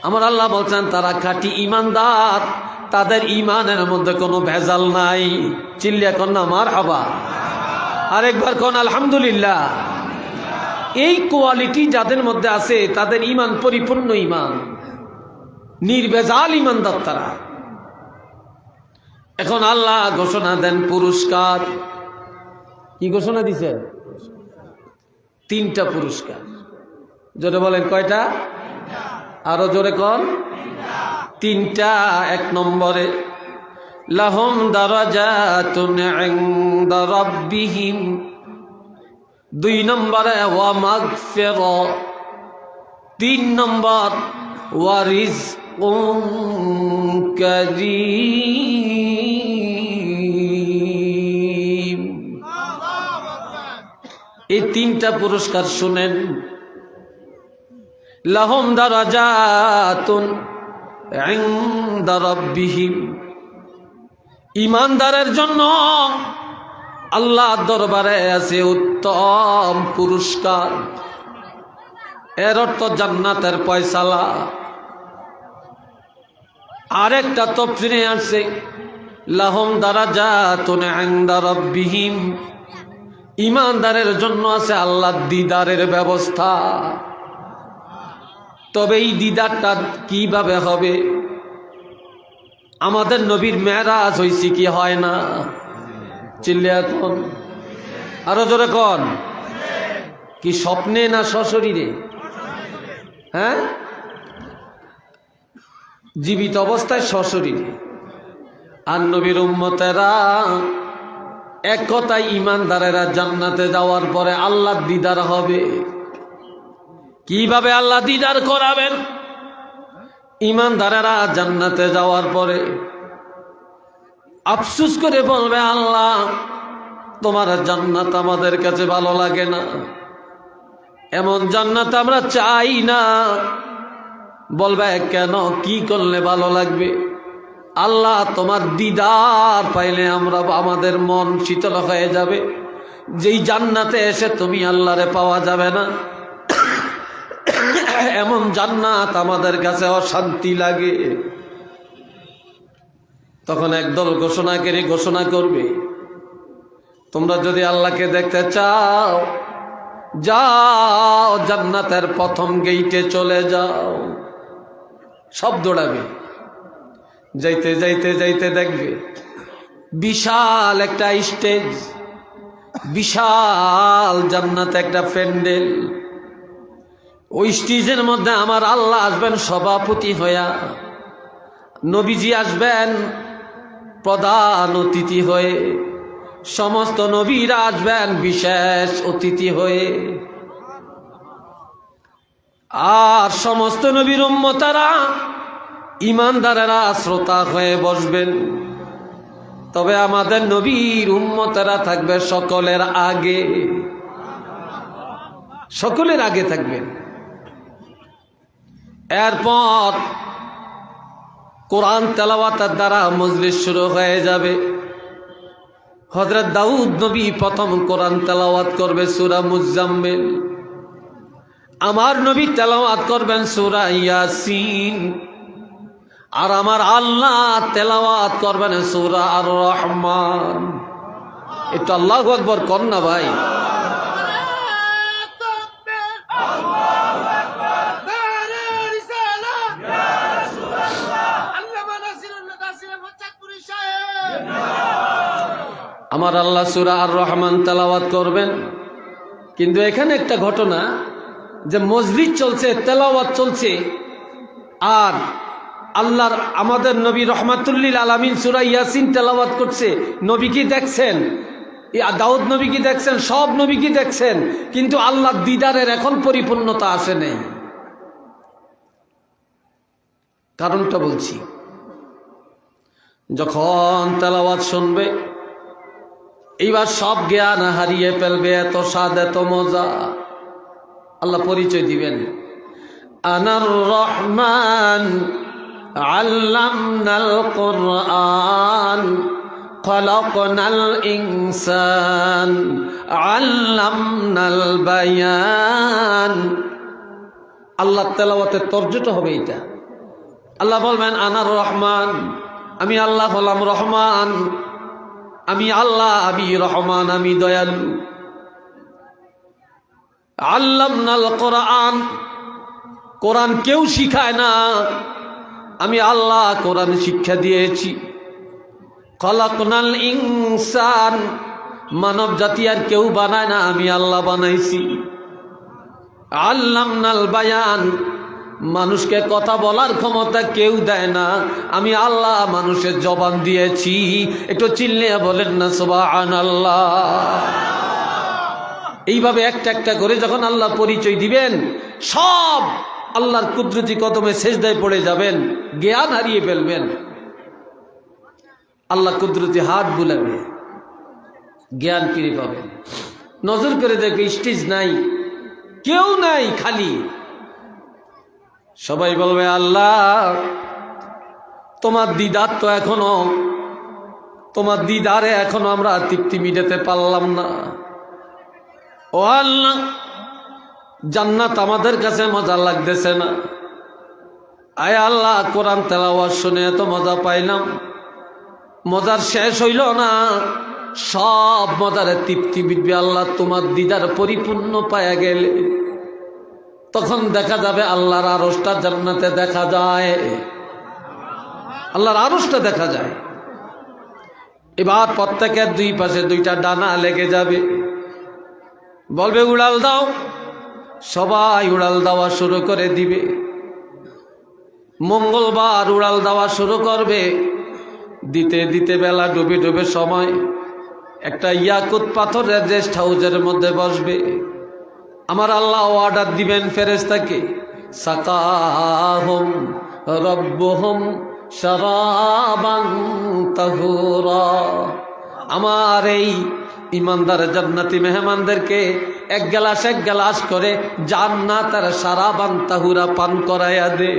আমার আল্লাহ বলছেন তারা খাঁটি ইমানদার, তাদের ইমানের মধ্যে কোনো ভেজাল নাই। চিল্লিয়া কন্যা মারহাবা, আরেকবার কোন আলহামদুলিল্লাহ। এই কোয়ালিটি যাদের মধ্যে আছে তাদের ইমান পরিপূর্ণ ইমান, নির্ভেজাল ইমানদার তারা। এখন আল্লাহ ঘোষণা দেন পুরস্কার। কি ঘোষণা দিছেন? 3টা পুরস্কার। জোরে বলেন কয়টা? আরো জোরে কন। 3টা। 1 নম্বরে লাহুম দারাজাতুন ইনদা রাব্বিহিম, 2 নম্বরে ওয়া মাগফিরা, 3 নম্বর ওয়া রিজকুন কারীম। এই 3টা পুরস্কার শুনেন। লাহুম দারাজাতুন ইনদা রাব্বিহিম, ঈমানদারের জন্য আল্লাহর দরবারে আছে উত্তম পুরস্কার। এর অর্থ জান্নাতের ফয়সালা। আরেকটা তাফসীরে আছে লাহুম দারাজাতুন ইনদা রাব্বিহিম, ঈমানদারের জন্য আছে আল্লাহর দিদারের ব্যবস্থা। তবে এই দিদারটা কিভাবে হবে? আমাদের নবীর মেরাজ হইছে কি হয় না? চিল্লিয়া কোন, আরো জোরে কোন। কি স্বপ্নে না সশরীরে? হ্যাঁ, জীবিত অবস্থায় সশরীরে। আর নবীর উম্মতেরা এক কথায় ঈমানদারেরা জান্নাতে যাওয়ার পরে আল্লাহর দিদার হবে। কিভাবে আল্লাহ দিদার করাবেন? ঈমানদারেরা জান্নাতে যাওয়ার পরে আফসোস করে বলবে, আল্লাহ তোমার জান্নাত আমাদের কাছে ভালো লাগে না, এমন জান্নাত আমরা চাই না। বলবে কেন, কি করলে ভালো লাগবে? আল্লাহ তোমার দিদার পাইলে আমরা, আমাদের মন শীতল হয়ে যাবে। যেই জান্নাতে এসে তুমি আল্লাহরে পাওয়া যাবে না, এমন জান্নাত আমাদের কাছে অশান্তি লাগে। তখন একদল ঘোষণাকারী ঘোষণা করবে, তোমরা যদি আল্লাহকে দেখতে চাও, যাও জান্নাতের প্রথম গেইটে চলে যাও। সব দৌড়াবে, যাইতে যাইতে যাইতে দেখবে বিশাল একটা স্টেজ, বিশাল জান্নাতে একটা প্যান্ডেল। ওই স্টেজের মধ্যে আমার আল্লাহ আসবেন সভাপতি হইয়া, নবীজি আসবেন প্রধান অতিথি হয়ে, সমস্ত নবীরা আসবেন বিশেষ অতিথি হয়ে, আর সমস্ত নবীর উম্মতেরা ঈমানদারেরা শ্রোতা হয়ে বসবেন। তবে আমাদের নবীর উম্মতেরা থাকবে সকলের আগে, সকলের আগে থাকবেন। এরপর কোরআন তেলাওয়াতের দ্বারা মজলিস শুরু হয়ে যাবে। হযরত দাউদ নবী প্রথম কোরআন তেলাওয়াত করবে সূরা মুজাম্মিল। আমার নবী তেলাওয়াত করবেন সূরা ইয়াসিন। আর আমার আল্লাহ তেলাওয়াত করবেন সূরা আর রহমান। এটা আল্লাহু আকবার কর না ভাই। আমার আল্লাহ সূরা আর রহমান তেলাওয়াত করবেন। কিন্তু এখানে একটা ঘটনা, যে মজলিস চলছে, তেলাওয়াত চলছে, আর আল্লাহর আমাদের নবী রহমাতুল্লিল আলামিন সূরা ইয়াসিন তেলাওয়াত করছে। নবী কি দেখছেন? দাউদ নবী কি দেখছেন? সব নবী কি দেখছেন? কিন্তু আল্লাহর দিদারের এখন পরিপূর্ণতা আসে নাই। কারণটা বলছি, যখন তেলাওয়াত শুনবে এইবার সব জ্ঞান হারিয়ে ফেলবে। এত স্বাদ, এত মজা। আল্লাহ পরিচয় দিবেন, আনার রহমান আল্লামনাল কুরআন খলাকনাল ইনসান আল্লামনাল বায়ান। আল্লাহ তেলাওয়াতের তর্জটা হবে এটা। আল্লাহ বলবেন আনার রহমান, আমি আল্লাহ হলাম রহমান, আমি আল্লাহ, আমি রহমান, আমি দয়ালু। আল্লামনাল কোরআন, কোরআন কেউ শিখায় না, আমি আল্লাহ কোরআন শিক্ষা দিয়েছি। খলাকনাল ইনসান, মানব জাতি আর কেউ বানায় না, আমি আল্লাহ বানাইছি। আল্লামনাল বায়ান, মানুষকে কথা বলার ক্ষমতা কেউ দেয় না, আমি আল্লাহ মানুষের জবান দিয়েছি। একটু চিল্লিয়ে বলেন না সুবহানাল্লাহ। এইভাবে একটা একটা করে যখন আল্লাহ পরিচয় দিবেন, সব আল্লাহর কুদরতি কদমে সেজদায় পড়ে যাবেন, জ্ঞান হারিয়ে ফেলবেন। আল্লাহ কুদরতি হাত বুলাবে, জ্ঞান ফিরে পাবেন। নজর করে দেখবে স্টেজ নাই, কেউ নাই, খালি। সবাই বলবে আল্লাহ তোমার দিদার তো এখনো, তোমার দিদারে এখনো আমরা তৃপ্তি মিটাতে পারলাম না। ও আল্লাহ, জান্নাত আমাদের কাছে মজা লাগতেছে না। আয় আল্লাহ, কোরআন তেলাওয়াত শুনে এত মজা পাইলাম, মজার শেষ হইল না, সব মজারে তৃপ্তি মিটবে আল্লাহ তোমার দিদার পরিপূর্ণ পায়া গেলে। তখন দেখা যাবে আল্লাহর আরশটা জান্নাতে দেখা যায়, আল্লাহর আরশটা দেখা যায়। এবার প্রত্যেকের দুই পাশে দুইটা ডানা লেগে যাবে, বলবে উড়াল দাও, সবাই উড়াল দেওয়া শুরু করে দিবে। মঙ্গলবার উড়াল দেওয়া শুরু করবে, দিতে দিতে বেলা ডুবে ডুবে সময় একটা ইয়াকুত পাথরের রেস্ট হাউসের মধ্যে বসবে। আমার আল্লাহ অর্ডার দিবেন ফেরেশতাকে, সাকাহুম রব্বুহুম শারাবান তাহুরা। আমার এই ইমানদার জান্নাতি মেহমানদেরকে এক গ্লাস করে জান্নাতের শারাবান তাহুরা পান করাইয়া দে।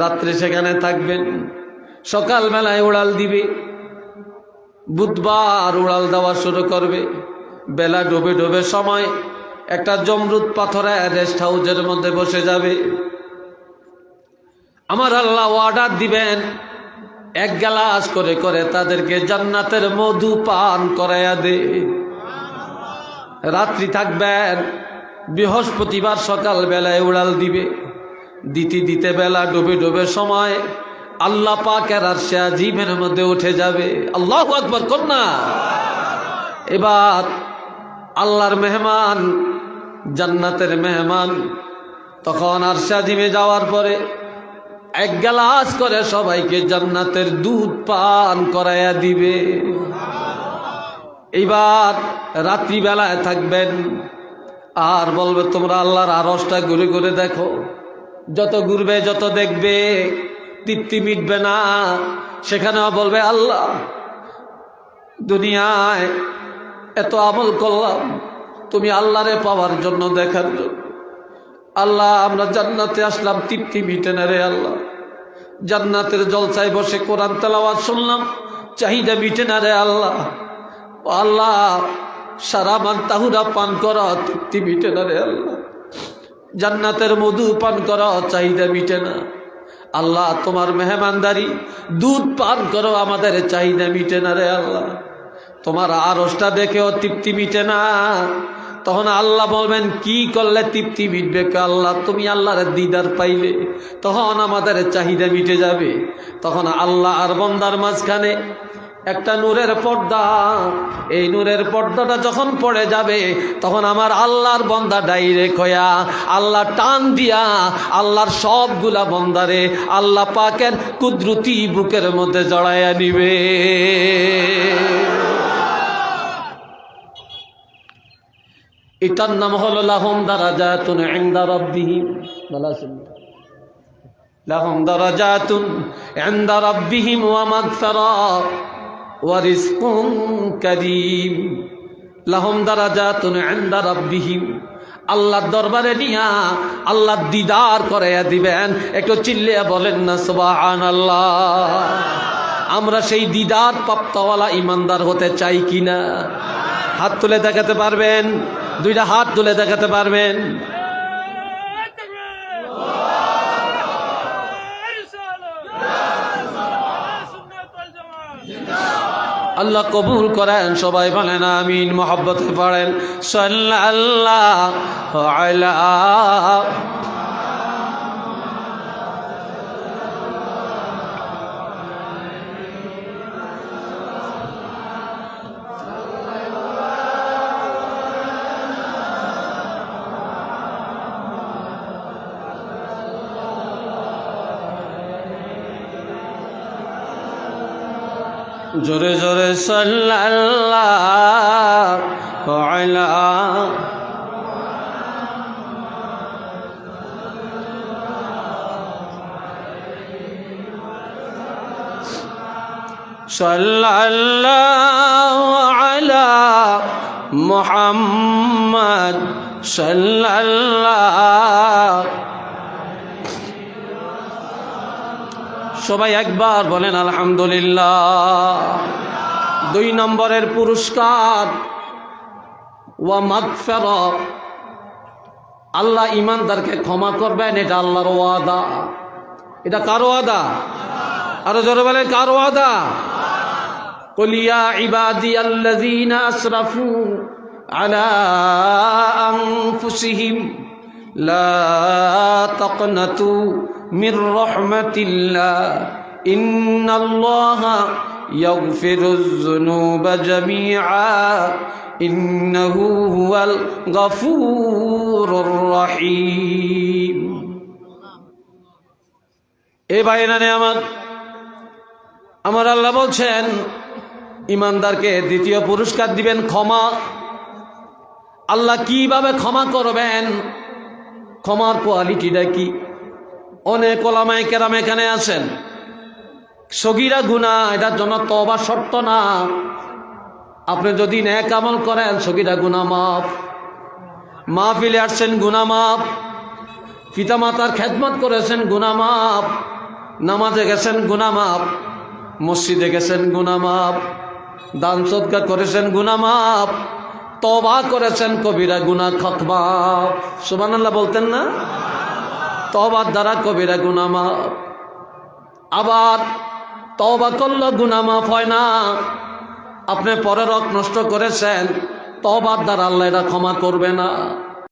রাত্রে সেখানে থাকবেন, সকালবেলায় উড়াল দিবে। বুধবার উড়াল দেওয়া শুরু করবে, বেলা ডুবে ডুবে সময় একটা জমরুদ পাথরে রেস্ট হাউসের মধ্যে বসে যাবে। আমার আল্লাহ অর্ডার দিবেন, এক গ্লাস করে করে তাদেরকে জান্নাতের মধু পান করাইয়া দে। রাত্রি থাকবেন, বৃহস্পতিবার সকাল বেলায় উড়াল দিবে, দিতে দিতে বেলা ডুবে ডুবে সময় আল্লাহ পাকের আরশে আজিমের মধ্যে উঠে যাবে। আল্লাহু আকবার কন্যা। এবার আল্লাহর মেহমান, জান্নাতের মেহমান, তখন আরশে আজিমে যাওয়ার পরে এক গ্লাস করে সবাইকে জান্নাতের দুধ পান করাইয়া দিবে। এইবার রাত্রিবেলায় থাকবেন, আর বলবে তোমরা আল্লাহর আরশটা ঘুরে ঘুরে দেখো। যত ঘুরবে যত দেখবে তৃপ্তি মিটবে না। সেখানেও বলবে আল্লাহ দুনিয়ায় এত আমল করলাম তুমি আল্লাহরে পাওয়ার জন্য, দেখার জন্য। আল্লাহ আমরা জান্নাতে আসলাম, তৃপ্তি মিটে না রে আল্লাহ। জান্নাতের জলসায় বসে কোরআন তেলাওয়াত শুনলাম, চাহিদা মিটে না রে আল্লাহ। আল্লাহ শারাবান তাহুরা পান করা, তৃপ্তি মিটে না রে আল্লাহ। জান্নাতের মধু পান করা, চাহিদা মিটে না। আল্লাহ তোমার মেহমানদারি, দুধ পান করো, আমাদের চাহিদা মিটে না রে আল্লাহ। তোমার আরশটা দেখেও তৃপ্তি মিটে না। তখন আল্লাহ বলবেন কি করলে তৃপ্তি মিটবে? আল্লাহ তুমি আল্লাহর দিদার পাইলে তখন আমাদের চাহিদা মিটে যাবে। তখন আল্লাহ আর বান্দার মাঝখানে একটা নূরের পর্দা, এই নূরের পর্দাটা যখন পড়ে যাবে তখন আমার আল্লাহর বান্দা ডাইরেক্ট হইয়া আল্লাহ টান দিয়া আল্লাহর সবগুলা বান্দারে আল্লাহ পাকের কুদরতি বুকের মধ্যে জড়াইয়া নিবে। এটার নাম হলো লাহুম দারাজাতুন ইনদা রাব্বিহিম, লাহুম দারাজাতুন ইনদা রাব্বিহিম ওয়া মাগফিরা ওয়া রিজকুন কারীম। লাহুম দারাজাতুন ইনদা রাব্বিহিম, আল্লাহর দরবারে নিয়া আল্লাহ দিদার করাইয়া দিবেন। একটু চিল্লিয়া বলেন না সুবহানাল্লাহ। আমরা সেই দিদার প্রাপ্তওয়ালা ইমানদার হতে চাই কিনা? হাত তুলে দেখাতে পারবেন? দুইটা হাত তুলে দেখাতে পারবেন? আল্লাহ কবুল করেন। সবাই বলেন আমিন। মোহাব্বতে পড়েন সাল্লাল্লাহু আলা জোরে জোরে সাল্লাল্লাহু আলা সাল্লাল্লাহু আলা মুহাম্মদ সাল্লাল্লাহু। সবাই একবার বলেন আলহামদুলিল্লাহ। 2 নম্বরের পুরস্কার ওয়া মাগফিরা, আল্লাহ ইমানদারকে ক্ষমা করবেন, এটা আল্লাহর ওয়াদা। এটা কার ওয়াদা? আরো জোরে বলেন কার ওয়াদা? কুল ইয়া ইবাদিয়াল্লাযীনা আসরাফু আলা আনফুসিহিম লা তাকনাতু মির রাহমাতিল্লাহ ইন্নাল্লাহা ইয়াগফিরুয যুনুবা জামিআ ইন্নাহু হুয়াল গফুরুর রহিম। এ ভাইরা নে আমার আল্লাহ বলছেন ইমানদারকে দ্বিতীয় পুরস্কার দিবেন ক্ষমা। আল্লাহ কিভাবে ক্ষমা করবেন? ক্ষমার কোয়ালিটিটা কি? অনেক ওলামায়ে কেরাম এখানে আছেন, সগীরা গুনাহ এটার জন্য তওবা শর্ত না। আপনি যদি নেক আমল করেন সগীরা গুনাহ মাফ, মাহফিলে আসছেন গুনাহ মাফ, পিতামাতার খেদমত করেছেন গুনাহ মাফ, নামাজে গেছেন গুনাহ মাফ, মসজিদে গেছেন গুনাহ মাফ, দান সদকা করেছেন গুনাহ মাফ, তওবা করেছেন কবিরা গুনাহ মাফ। সুবহানাল্লাহ বলতেন না? তওবার দ্বারা কবিরা গুনাহ মাফ। আবার তওবা করলে গুনাহ মাফ হয় না। আপনি পরের হক নষ্ট করেছেন, তওবার দ্বারা আল্লাহ এটা ক্ষমা করবে না।